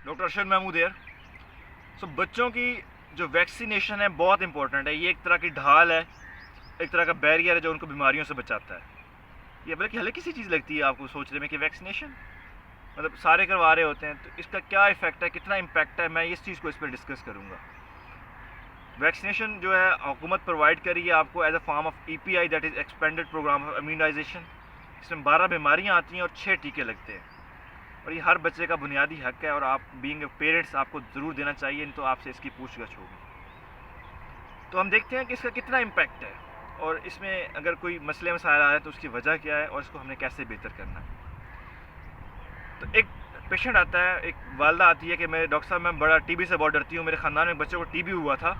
Doctor Arshad Mahmood है। बच्चों की जो वैक्सीनेशन है बहुत इंपॉर्टेंट है। ये एक तरह की ढाल है, एक तरह का बैरियर है जो उनको बीमारियों से बचाता है। ये बल्कि हल्की सी चीज़ लगती है आपको सोचने में कि वैक्सीनेशन मतलब सारे करवा रहे होते हैं, तो इसका क्या इफ़ेक्ट है, कितना इम्पैक्ट है, मैं इस चीज़ को इस पर डिस्कस करूँगा। वैक्सीनेशन जो है हुकूमत प्रोवाइड करी है आपको as a form of EPI, that is expanded programme of immunisation. इसमें 12 बीमारियाँ आती हैं और 6 टीके लगते हैं, और ये हर बच्चे का बुनियादी हक है और आप बीइंग पेरेंट्स आपको ज़रूर देना चाहिए, नहीं तो आपसे इसकी पूछगछ होगी। तो हम देखते हैं कि इसका कितना इम्पैक्ट है और इसमें अगर कोई मसले मसाइल आ रहे हैं तो उसकी वजह क्या है और इसको हमने कैसे बेहतर करना है। तो एक पेशेंट आता है, एक वालदा आती है कि मैं डॉक्टर साहब मैं बड़ा TB से बहुत डरती हूँ, मेरे ख़ानदान में बच्चे को TB हुआ था,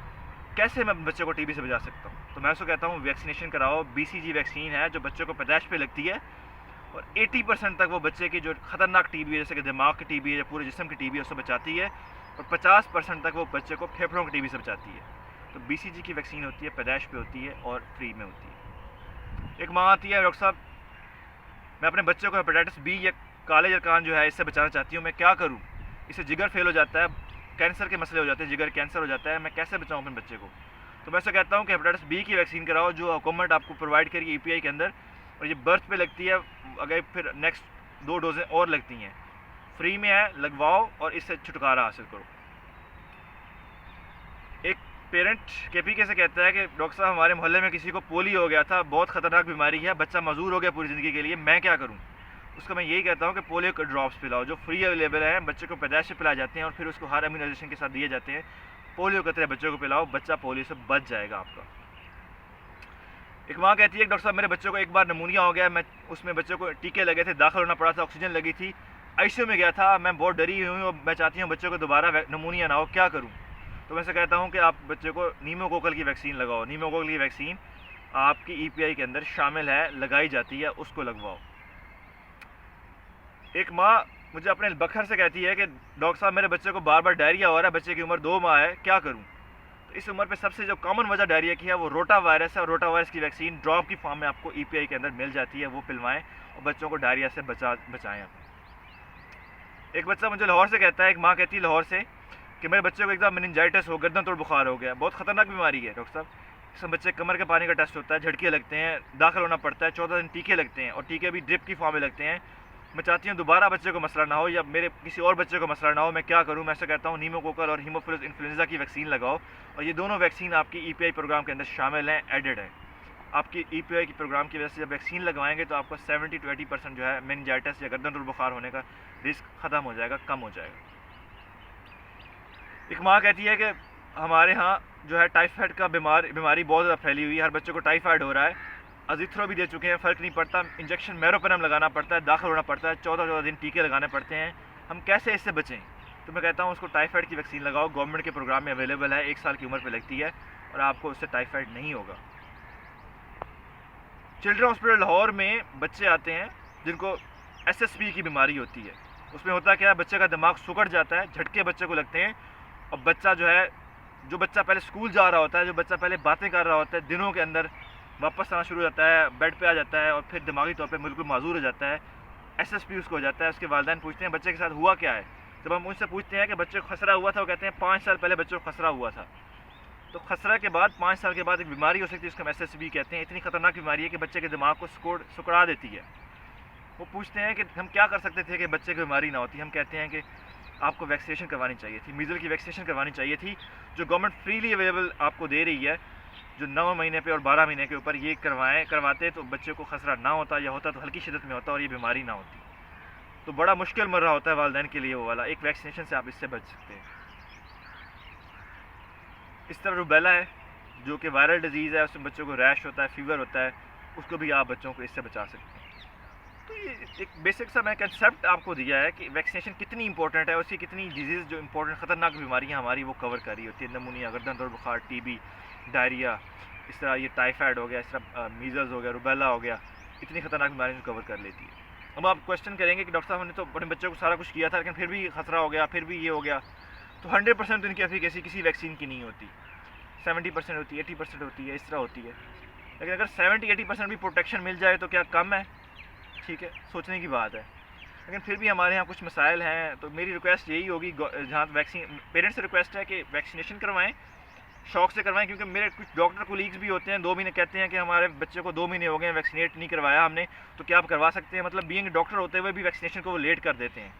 कैसे मैं बच्चे को TB से बचा सकता हूँ। तो मैं उसको कहता हूँ वैक्सीनेशन कराओ। BCG वैक्सीन है जो बच्चों को पैदाइश पे लगती है और 80% तक वो बच्चे की जो ख़तरनाक TB है, जैसे कि दिमाग की TB है या पूरे जिस्म की TB है, उससे बचाती है, और 50% तक वो बच्चे को फेफड़ों की TB से बचाती है। तो BCG की वैक्सीन होती है, पैदाइश पे होती है और फ्री में होती है। एक माँ आती है, डॉक्टर साहब मैं अपने बच्चे को हेपेटाइटिस B या काले जरकान जो है इससे बचाना चाहती हूँ, मैं क्या करूँ, इससे जिगर फेल हो जाता है, कैंसर के मसले हो जाते हैं, जिगर कैंसर हो जाता है, मैं कैसे बचाऊँ अपने बच्चे को। तो मैं ऐसा कहता हूँ कि हेपेटाइटिस B की वैक्सीन कराओ जो हुकूमत आपको प्रोवाइड करी EPI के अंदर, और ये बर्थ पे लगती है, अगर फिर नेक्स्ट 2 डोजें और लगती हैं, फ्री में है, लगवाओ और इससे छुटकारा हासिल करो। एक पेरेंट KPK से कहता है कि डॉक्टर साहब हमारे मोहल्ले में किसी को पोलियो हो गया था, बहुत ख़तरनाक बीमारी है, बच्चा मजबूर हो गया पूरी ज़िंदगी के लिए, मैं क्या करूँ। उसको मैं यही कहता हूँ कि पोलियो के ड्रॉप्स पिलाओ जो फ्री अवेलेबल है, बच्चे को पैदाइश से पिलाए जाते हैं और फिर उसको हर इम्यूनाइजेशन के साथ दिए जाते हैं। पोलियो की तरह बच्चों को पिलाओ, बच्चा पोलियो से बच जाएगा आपका। एक माँ कहती है डॉक्टर साहब मेरे बच्चों को एक बार नमूनिया हो गया, मैं उसमें बच्चों को टीके लगे थे, दाखिल होना पड़ा था, ऑक्सीजन लगी थी, ICU में गया था, मैं बहुत डरी हुई हूँ, मैं चाहती हूँ बच्चों को दोबारा नमूनिया ना हो, क्या करूँ। तो मैं से कहता हूँ कि आप बच्चे को नीमोकोकल की वैक्सीन लगाओ। नीमोकोकल की वैक्सीन आपकी EPI के अंदर शामिल है, लगाई जाती है, उसको लगवाओ। एक माँ मुझे अपने बखर से कहती है कि डॉक्टर साहब मेरे बच्चे को बार बार डायरिया हो रहा है, बच्चे की उम्र 2 माह है, क्या करूँ। तो इस उम्र पे सबसे जो कॉमन वजह डायरिया की है वो रोटा वायरस है, और रोटा वायरस की वैक्सीन ड्रॉप की फॉर्म में आपको EPI के अंदर मिल जाती है, वो पिलवाएं और बच्चों को डायरिया से बचाएं। एक बच्चा मुझे लाहौर से कहता है, एक माँ कहती है लाहौर से कि मेरे बच्चे को एकदम मेनिंजाइटिस हो, गर्दन तोड़ बुखार हो गया, बहुत ख़तरनाक बीमारी है डॉक्टर साहब, इसमें बच्चे कमर के पानी का टेस्ट होता है, झटके लगते हैं, दाखिल होना पड़ता है, 14 दिन टीके लगते हैं और टीके भी ड्रिप की फॉर्म में लगते हैं। मैं चाहती हूँ दोबारा बच्चे को मसला ना हो या मेरे किसी और बच्चे को मसला ना हो, मैं क्या करूँ। मैं ऐसा कहता हूँ नीमोकोकल और हीमोफिलस इन्फ्लुएंजा की वैक्सीन लगाओ, और ये दोनों वैक्सीन आपकी EPI प्रोग्राम के अंदर शामिल हैं, एडेड है। आपकी EPI की प्रोग्राम की वजह से जब वैक्सीन लगवाएंगे तो आपका 70 to 80% जो है मेनिंजाइटिस या गर्दन तोड़ बुखार होने का रिस्क ख़त्म हो जाएगा, कम हो जाएगा। एक माँ कहती है कि हमारे यहाँ जो है टाइफाइड का बीमारी बहुत ज़्यादा फैली हुई है, हर बच्चे को टाइफाइड हो रहा है, अजिथ्रो भी दे चुके हैं, फ़र्क नहीं पड़ता, इंजेक्शन मेरोपेनम लगाना पड़ता है, दाखिल होना पड़ता है, 14 दिन टीके लगाने पड़ते हैं, हम कैसे इससे बचें। तो मैं कहता हूँ उसको टाइफाइड की वैक्सीन लगाओ, गवर्नमेंट के प्रोग्राम में अवेलेबल है, 1 साल की उम्र पर लगती है और आपको उससे टाइफाइड नहीं होगा। चिल्ड्रन हॉस्पिटल लाहौर में बच्चे आते हैं जिनको SSP की बीमारी होती है। उसमें होता क्या है, बच्चे का दिमाग सुकड़ जाता है, झटके बच्चे को लगते हैं, और बच्चा जो बच्चा पहले स्कूल जा रहा होता है, जो बच्चा पहले बातें कर रहा होता है, दिनों के अंदर वापस आना शुरू हो जाता है, बेड पे आ जाता है और फिर दिमागी तौर पे बिल्कुल माजूर हो जाता है, SSP उसको हो जाता है। उसके वालिदैन पूछते हैं बच्चे के साथ हुआ क्या है। जब हम उनसे पूछते हैं कि बच्चे को खसरा हुआ था, वो कहते हैं 5 साल पहले बच्चे को खसरा हुआ था। तो खसरा के बाद 5 साल के बाद एक बीमारी हो सकती है, उसको हम SSB कहते हैं। इतनी ख़तरनाक बीमारी है कि बच्चे के दिमाग को सुकड़ा देती है। वो पूछते हैं कि हम क्या कर सकते थे कि बच्चे की बीमारी ना होती। हम कहते हैं कि आपको वैक्सीनेशन करवानी चाहिए थी, मीज़ल की वैक्सीनेशन करवानी चाहिए थी, जो गवर्नमेंट फ्रीली अवेलेबल आपको दे रही है, जो 9 महीने पे और 12 महीने के ऊपर ये करवाते तो बच्चे को खसरा ना होता, या होता तो हल्की शिद्दत में होता और ये बीमारी ना होती। तो बड़ा मुश्किल मर रहा होता है वालिदैन के लिए वो वाला। एक वैक्सीनेशन से आप इससे बच सकते हैं। इस तरह रूबेला है जो कि वायरल डिजीज़ है, उसमें बच्चों को रैश होता है, फीवर होता है, उसको भी आप बच्चों को इससे बचा सकते हैं। तो ये एक बेसिक सा मैं कंसेप्ट आपको दिया है कि वैक्सीनेशन कितनी इंपॉर्टेंट है, उसकी कितनी डिजीज़ जो इंपॉर्टेंट ख़तरनाक बीमारियां हमारी वो कवर कर रही होती है। नमूनिया, गर्दन तोड़ बुखार, TB, डायरिया, इस तरह ये टाइफाइड हो गया, इस तरह मीज़ल्स हो गया, रूबेला हो गया, इतनी ख़तरनाक बीमारियाँ कवर कर लेती है। अब आप क्वेश्चन करेंगे कि डॉक्टर साहब हमने तो अपने बच्चों को सारा कुछ किया था लेकिन फिर भी खतरा हो गया, फिर भी ये हो गया। तो 100% इनकी एफिकेसी किसी वैक्सीन की नहीं होती, 70% होती है, 80% होती है, इस तरह होती है। लेकिन अगर 70-80% भी प्रोटेक्शन मिल जाए तो क्या कम है? ठीक है, सोचने की बात है। लेकिन फिर भी हमारे यहाँ कुछ मसाइल हैं। तो मेरी रिक्वेस्ट यही होगी, जहाँ वैक्सीन पेरेंट्स से रिक्वेस्ट है कि वैक्सीनेशन करवाएं, शौक से करवाएं, क्योंकि मेरे कुछ डॉक्टर कोलीग्स भी होते हैं 2 महीने कहते हैं कि हमारे बच्चे को 2 महीने हो गए हैं वैक्सीनेट नहीं करवाया हमने, तो क्या आप करवा सकते हैं? मतलब बीइंग डॉक्टर होते हुए भी वैक्सीनेशन को वो लेट कर देते हैं,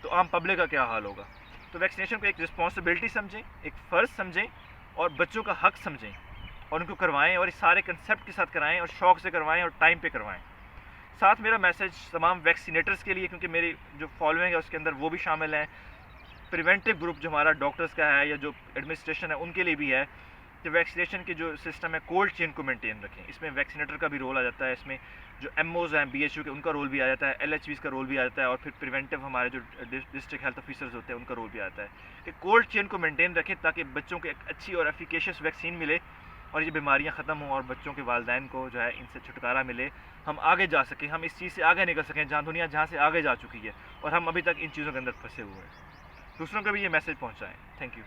तो आम पब्लिक का क्या हाल होगा? तो वैक्सीनेशन को एक रिस्पॉन्सिबिलिटी समझें, एक फ़र्ज़ समझें और बच्चों का हक समझें और उनको करवाएं, और इस सारे कंसेप्ट के साथ कराएं और शौक से करवाएं और टाइम पे करवाएं। साथ मेरा मैसेज तमाम वैक्सीनेटर्स के लिए, क्योंकि मेरी जो फॉलोइंग है उसके अंदर वो भी शामिल हैं, प्रिवेंटिव ग्रुप जो हमारा डॉक्टर्स का है या जो एडमिनिस्ट्रेशन है उनके लिए भी है, कि वैक्सीनेशन की जो सिस्टम है कोल्ड चेन को मेंटेन रखें। इसमें वैक्सीनेटर का भी रोल आ जाता है, इसमें जो एमओज़ हैं बीएचयू के उनका रोल भी आ जाता है, एलएचवीज़ का रोल भी आ जाता है, और फिर प्रिवेंटिव हमारे जो डिस्ट्रिक्ट हेल्थ ऑफिसर्स होते हैं उनका रोल भी आ जाता है कि कोल्ड चेन को मेंटेन रखें ताकि बच्चों को एक अच्छी और एफिकेशियस वैक्सीन मिले और ये बीमारियां ख़त्म हों और बच्चों के वालिदैन को जो है इनसे छुटकारा मिले, हम आगे जा सकें, हम इस चीज़ से आगे निकल सकें जहाँ दुनिया जहाँ से आगे जा चुकी है और हम अभी तक इन चीज़ों के अंदर फंसे हुए हैं। दूसरों को भी ये मैसेज पहुँचाएँ। Thank you.